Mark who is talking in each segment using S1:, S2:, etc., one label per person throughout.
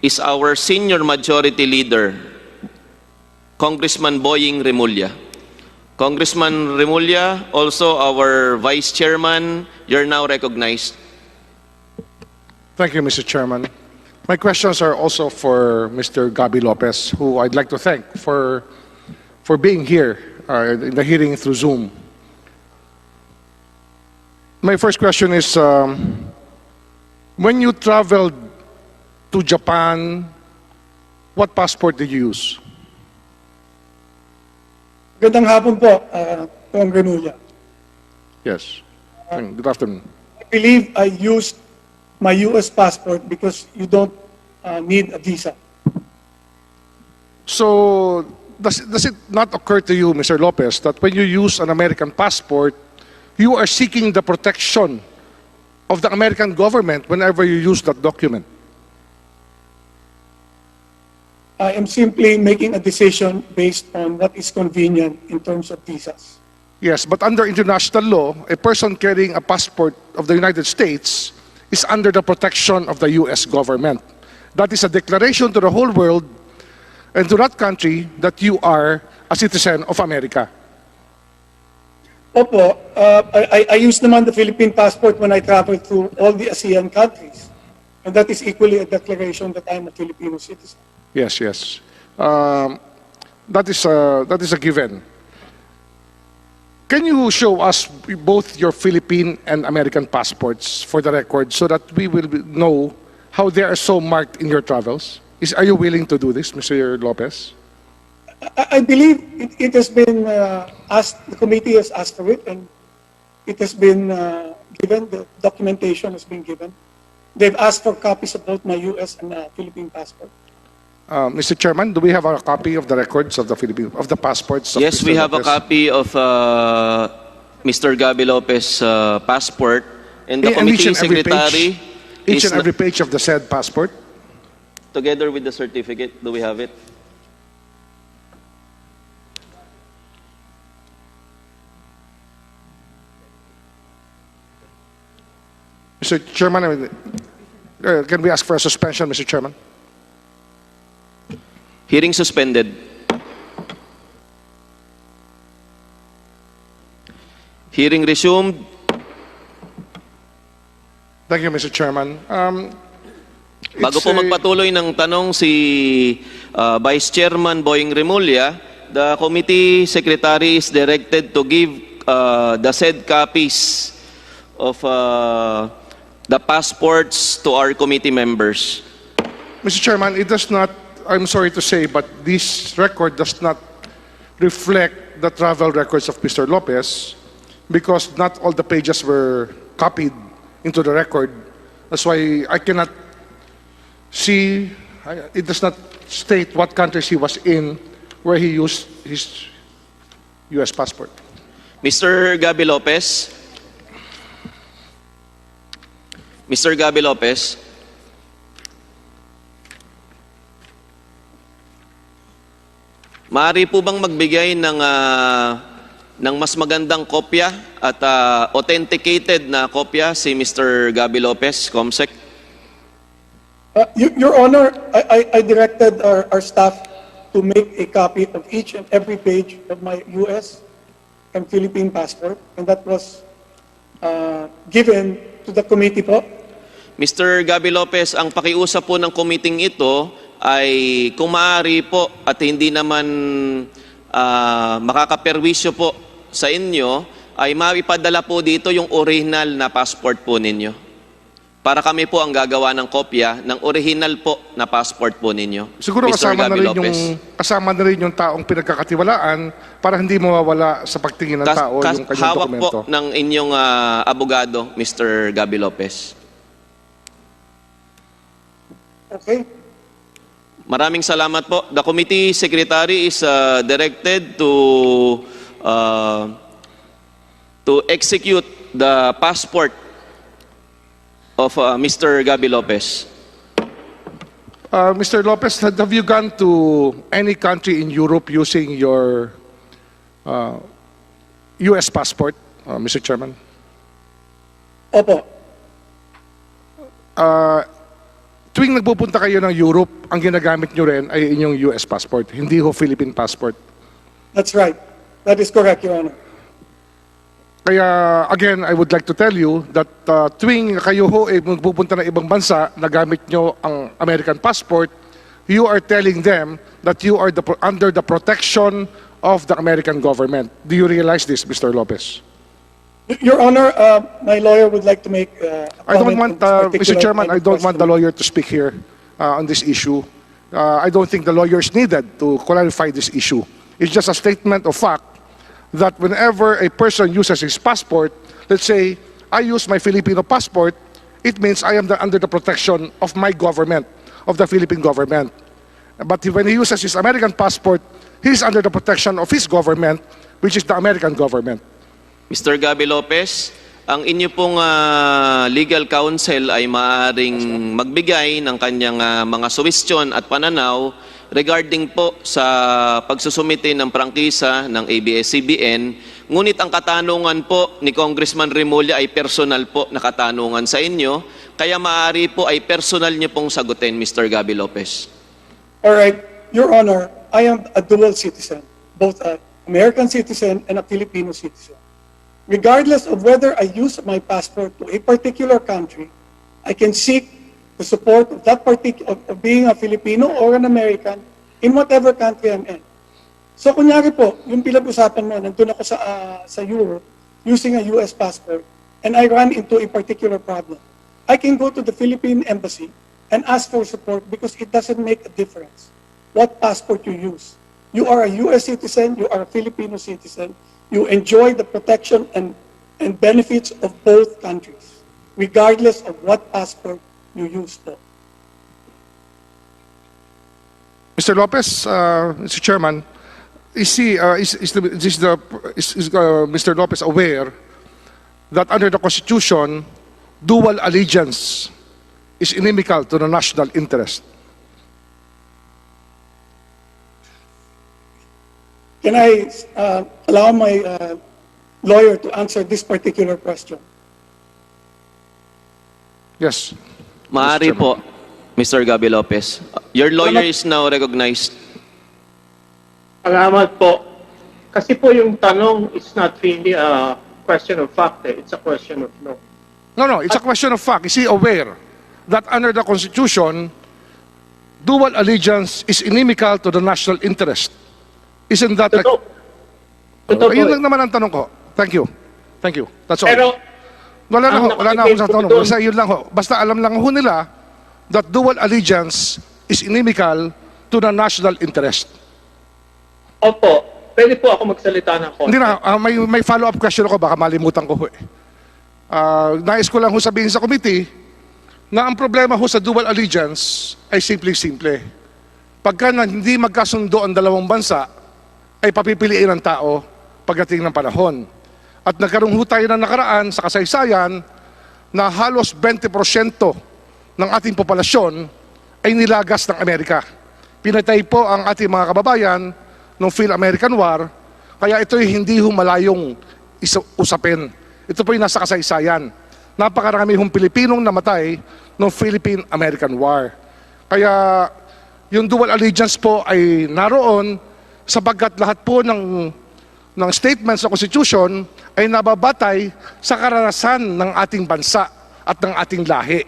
S1: is our senior majority leader, Congressman Boyong Remulla. Congressman Remulla, also our Vice Chairman, you're now recognized.
S2: Thank you, Mr. Chairman. My questions are also for Mr. Gabby Lopez, who I'd like to thank for being here in the hearing through Zoom. My first question is, when you traveled to Japan, what passport did you use?
S3: Magandang hapon po, Kong Remulla.
S2: Yes. Good afternoon.
S3: I believe I used my U.S. passport because you don't need a visa.
S2: So, does it not occur to you, Mr. Lopez, that when you use an American passport, you are seeking the protection of the American government whenever you use that document?
S3: I am simply making a decision based on what is convenient in terms of visas.
S2: Yes, but under international law, a person carrying a passport of the United States is under the protection of the U.S. government. That is a declaration to the whole world and to that country that you are a citizen of America.
S3: Opo, I use naman the Philippine passport when I travel through all the ASEAN countries. And that is equally a declaration that I'm a Filipino citizen.
S2: Yes, yes. That is a given. Can you show us both your Philippine and American passports for the record so that we will know how they are so marked in your travels? Are you willing to do this, Mr. Lopez?
S3: I believe it has been asked, the committee has asked for it, and it has been given, the documentation has been given. They've asked for copies of both my U.S. and Philippine passport.
S2: Mr. Chairman, do we have a copy of the records of the passports? Of
S1: Yes,
S2: Mr.
S1: we have
S2: Lopez?
S1: a copy of Mr. Gabby Lopez passport, and the
S2: And each
S1: committee
S2: and every
S1: secretary
S2: Each
S1: is
S2: and every page of the said passport?
S1: together with the certificate. Do we have it?
S2: Mr. Chairman, can we ask for a suspension, Mr. Chairman?
S1: Hearing suspended. Hearing resumed.
S2: Thank you, Mr. Chairman.
S1: Bago po magpatuloy ng tanong si Vice Chairman Boyong Remulla, the committee secretary is directed to give the said copies of the passports to our committee members.
S2: Mr. Chairman, it does not, I'm sorry to say, but this record does not reflect the travel records of Mr. Lopez because not all the pages were copied into the record. That's why I cannot see, it does not state what countries he was in where he used his U.S. passport.
S1: Mr. Gabby Lopez. Mr. Gabby Lopez. Maaari po bang magbigay ng mas magandang kopya at authenticated na kopya si Mr. Gabby Lopez, Comsec?
S3: Your Honor, I directed our staff to make a copy of each and every page of my U.S. and Philippine passport, and that was given to the committee po.
S1: Mr. Gabby Lopez, ang pakiusap po ng committee ito ay kung maaari po at hindi naman makakaperwisyo po sa inyo, ay maipadala po dito yung original na passport po ninyo. Para kami po ang gagawa ng kopya ng original po na passport po ninyo.
S2: Siguro
S1: Mr.
S2: kasama na rin yung taong pinagkakatiwalaan para hindi mawawala sa pagtingin ng tao yung kanyang
S1: hawak
S2: dokumento.
S1: po ng inyong abogado, Mr. Gabby Lopez.
S3: Okay.
S1: Maraming salamat po. The committee secretary is directed to execute the passport of Mr. Gabby Lopez.
S2: Mr. Lopez, have you gone to any country in Europe using your U.S. passport, Mr. Chairman?
S3: Opo.
S2: tuwing nagpupunta kayo ng Europe, ang ginagamit nyo rin ay inyong US passport, hindi ho Philippine passport.
S3: That's right. That is correct, Your Honor.
S2: Kaya, again, I would like to tell you that tuwing kayo ho ay magpupunta ng ibang bansa na gamit nyo ang American passport, you are telling them that you are under the protection of the American government. Do you realize this, Mr. Lopez?
S3: Your Honor, my lawyer would like to make a
S2: I don't
S3: comment
S2: want,
S3: on this
S2: Mr.
S3: particular
S2: Chairman, I don't want the
S3: question.
S2: lawyer to speak here on this issue. I don't think the lawyer is needed to clarify this issue. It's just a statement of fact that whenever a person uses his passport, let's say, I use my Filipino passport, it means I am under the protection of my government, of the Philippine government. But when he uses his American passport, he's under the protection of his government, which is the American government.
S1: Mr. Gabby Lopez, ang inyo pong legal counsel ay maaaring magbigay ng kanyang mga suwestyon at pananaw regarding po sa pagsusumite ng prangkisa ng ABS-CBN. Ngunit ang katanungan po ni Congressman Remulla ay personal po na katanungan sa inyo, kaya maaari po ay personal niyo pong sagutin, Mr. Gabby Lopez.
S3: All right, Your Honor, I am a dual citizen, both an American citizen and a Filipino citizen. Regardless of whether I use my passport to a particular country, I can seek the support of that particular, of being a Filipino or an American in whatever country I'm in. So kunyari po, yung pinag-usapan mo, nandun ako sa Europe using a US passport and I run into a particular problem. I can go to the Philippine embassy and ask for support because it doesn't make a difference what passport you use. You are a US citizen, you are a Filipino citizen, you enjoy the protection and benefits of both countries, regardless of what passport you use po.
S2: Mr. Lopez, Mr. Chairman, is Mr. Lopez aware that under the Constitution, dual allegiance is inimical to the national interest?
S3: Can I allow my lawyer to answer this particular question?
S2: Yes.
S1: Maaari
S2: Mr.
S1: po, Mr. Gabby Lopez. Your lawyer is now recognized.
S4: Salamat po. Kasi po yung tanong is not really a question of fact, it's a question of law.
S2: No, it's a question of fact. Is he aware that under the Constitution, dual allegiance is inimical to the national interest? Isn't that...
S4: Totoo
S2: Yun
S4: po.
S2: lang naman ang tanong ko. Thank you. Thank you. That's all.
S4: Pero,
S2: Wala na ho,
S4: ang
S2: wala na ako sa
S4: nakikita
S2: tanong.
S4: ko
S2: Basta yun lang ho. Basta alam lang ho nila that dual allegiance is inimical to the national interest.
S4: opo, pwede po ako magsalita ng konti.
S2: Hindi na, may follow-up question ako, baka malimutan ko ho eh. Nais ko lang ho sabihin sa committee na ang problema ho sa dual allegiance ay simple-simple. Pagka hindi magkasundo ang dalawang bansa, ay papipiliin ng tao pagdating ng panahon. At nagkaroon ho tayo na nakaraan sa kasaysayan na halos 20% ng ating populasyon ay nilagas ng Amerika. Pinatay po ang ating mga kababayan noong Phil-American War, kaya ito'y hindi ho malayong usapin. Ito po yung nasa kasaysayan. Napakarami hong Pilipinong namatay noong Philippine-American War. Kaya yung dual allegiance po ay naroon sapagkat lahat po ng statements sa Constitution ay nababatay sa karanasan ng ating bansa at ng ating lahi.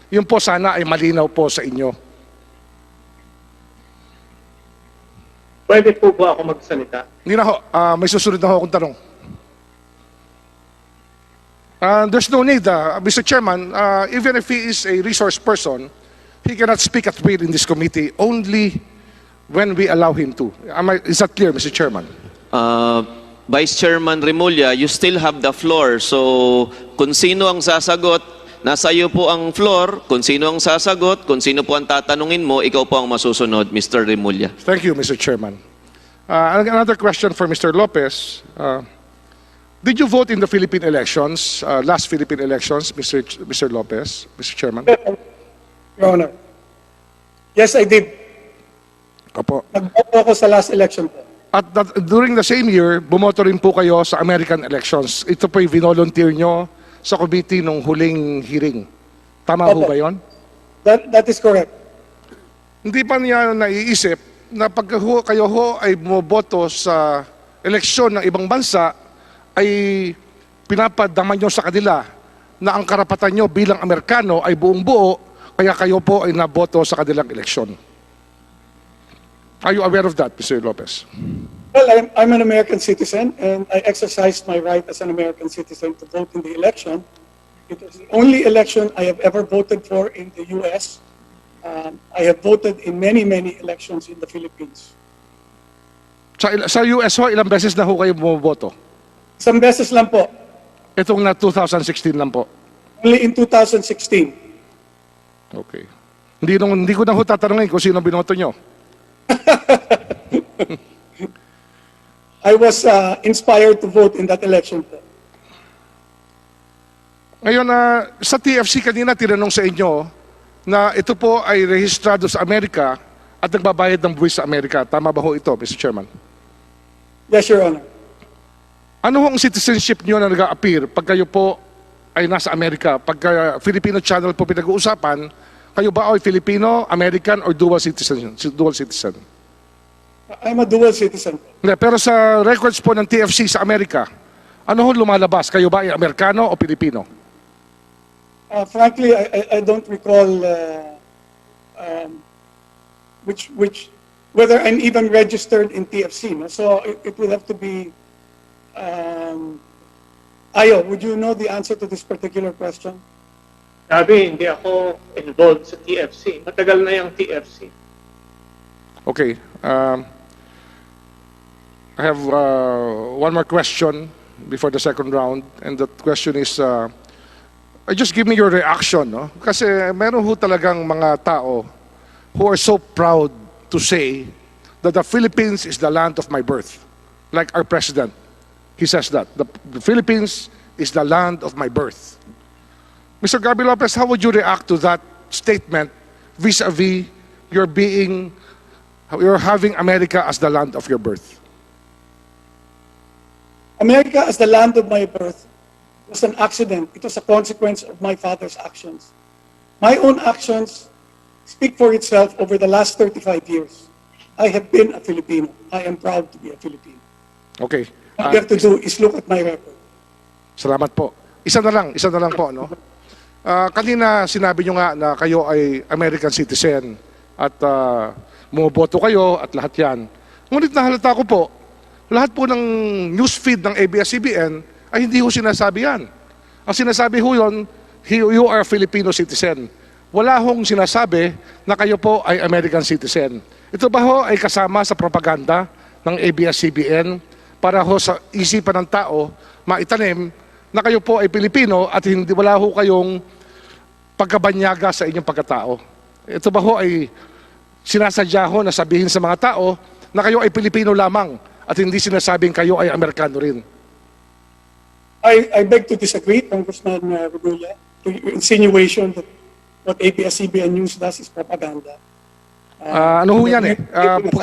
S2: Yun po sana ay malinaw po sa inyo.
S4: Pwede po ba ako magsalita?
S2: Hindi na ho, may susunod na ho akong tanong. There's no need, Mr. Chairman, even if he is a resource person, he cannot speak at will in this committee only when we allow him to. Is that clear, Mr. Chairman?
S1: Vice Chairman Remulla, you still have the floor. So, kung sino ang sasagot, nasa iyo po ang floor. Kung sino ang sasagot, kung sino po ang tatanungin mo, ikaw po ang masusunod, Mr. Remulla.
S2: Thank you, Mr. Chairman. Another question for Mr. Lopez. Did you vote in the Philippine elections, last Philippine elections, Mr. Lopez, Mr. Chairman?
S3: Your Honor. Yes, I did.
S2: Opo.
S3: Nag-vote ako sa last election po.
S2: At during the same year, bumoto rin po kayo sa American elections. Ito po'y vinolunteer nyo sa committee nung huling hearing. Tama ho
S3: Opo.
S2: ba yun?
S3: That is correct.
S2: Hindi pa niya naiisip na pag kayo ho ay bumoboto sa eleksyon ng ibang bansa, ay pinapadama nyo sa kanila na ang karapatan nyo bilang Amerikano ay buong buo, kaya kayo po ay naboto sa kanilang eleksyon. Are you aware of that, Mr. Lopez?
S3: Well, I'm an American citizen, and I exercised my right as an American citizen to vote in the election. It was the only election I have ever voted for in the U.S. I have voted in many, many elections in the Philippines.
S2: Sa US ho, ilang beses na ho kayo bumoboto?
S3: Isang beses lang po,
S2: Itong na 2016 lang po.
S3: only in 2016.
S2: Okay. Hindi ko na ho tatanungin kung sino binoto nyo.
S3: I was inspired to vote in that election po.
S2: Ngayon, sa TFC kanina tinanong sa inyo na ito po ay rehistrado sa Amerika at nagbabayad ng buwis sa Amerika. Tama ba ho ito, Mr. Chairman?
S3: Yes, Your Honor.
S2: Ano hong citizenship nyo na nag-a-appear pag kayo po ay nasa Amerika? Pag Filipino channel po pinag-uusapan, kayo ba ay Filipino, American, or dual citizen?
S3: I'm a dual citizen po.
S2: Hindi, pero sa records po ng TFC sa Amerika, ano hong lumalabas? Kayo ba ay Amerikano o Filipino?
S3: Frankly, I don't recall whether I'm even registered in TFC. No? So it would have to be. Ayo, would you know the answer to this particular question?
S4: Sabi, hindi ako involved sa TFC. Matagal na yung TFC.
S2: Okay. I have one more question before the second round, and that question is, just give me your reaction, no? Kasi meron ho talagang mga tao who are so proud to say that the Philippines is the land of my birth. Like our president, he says that. The Philippines is the land of my birth. Mr. Gabby Lopez, how would you react to that statement vis-a-vis you're having America as the land of your birth?
S3: America as the land of my birth was an accident. It was a consequence of my father's actions. My own actions speak for itself over the last 35 years. I have been a Filipino. I am proud to be a Filipino.
S2: Okay.
S3: All you have to do is look at my record.
S2: Salamat po. Isa na lang po, no? Kanina sinabi nyo nga na kayo ay American citizen at bumoboto kayo at lahat yan. Ngunit nahalata ko po, lahat po ng newsfeed ng ABS-CBN ay hindi ho sinasabi yan. Ang sinasabi ho yun, you are a Filipino citizen. Wala hong sinasabi na kayo po ay American citizen. Ito ba ho ay kasama sa propaganda ng ABS-CBN para ho sa isipan ng tao maitanim na kayo po ay Pilipino at wala ho kayong pagkabanyaga sa inyong pagkatao? Ito ba ho ay sinasadya ho na sabihin sa mga tao na kayo ay Pilipino lamang at hindi sinasabing kayo ay Amerikano rin?
S3: I beg to disagree, Congressman Remulla, to your insinuation that what ABS-CBN News does is propaganda.
S2: Ano ho yan eh?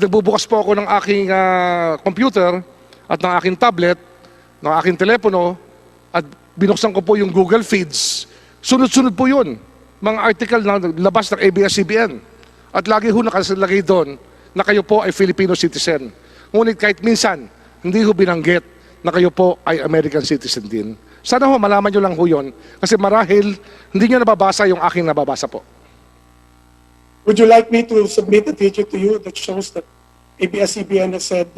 S2: Nagbubukas po ako ng aking computer at ng aking tablet, ng aking telepono, at binuksan ko po yung Google Feeds. Sunod-sunod po yun. Mga article na labas ng ABS-CBN. At lagi ho nakasalagay doon na kayo po ay Filipino citizen. Ngunit kahit minsan, hindi ho binanggit na kayo po ay American citizen din. Sana ho, malaman nyo lang ho yun. Kasi marahil, hindi nyo nababasa yung aking nababasa po.
S3: Would you like me to submit a digit to you that shows that ABS-CBN has said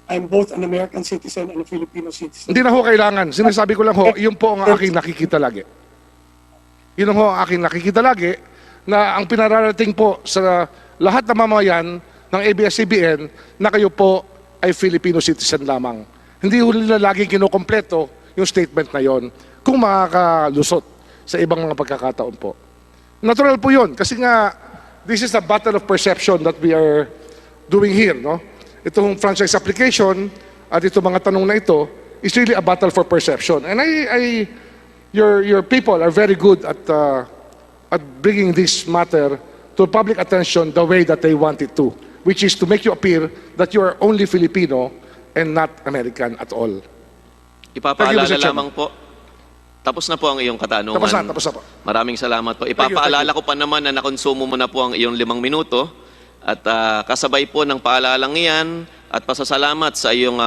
S3: I'm both an American citizen and a Filipino citizen?
S2: Hindi na ho kailangan. Sinasabi ko lang ho, yun po ang aking nakikita lagi. Yun ho ang aking nakikita lagi na ang pinararating po sa lahat ng mamayan ng ABS-CBN na kayo po ay Filipino citizen lamang. Hindi ho nila laging kinukompleto yung statement na yon kung makakalusot sa ibang mga pagkakataon po. Natural po yun kasi nga this is a battle of perception that we are doing here, no? Itong franchise application at itong mga tanong na ito is really a battle for perception. And your people are very good at bringing this matter to public attention the way that they want it to, which is to make you appear that you are only Filipino and not American at all.
S1: Ipapaalala
S2: Mr. Chairman.
S1: lamang po Tapos na po ang iyong katanungan.
S2: Tapos na po.
S1: Maraming salamat po.
S2: you,
S1: Ipapaalala ko pa naman na nakonsumo mo na po ang iyong 5 minuto at kasabay po ng paalalang iyan at pasasalamat sa iyong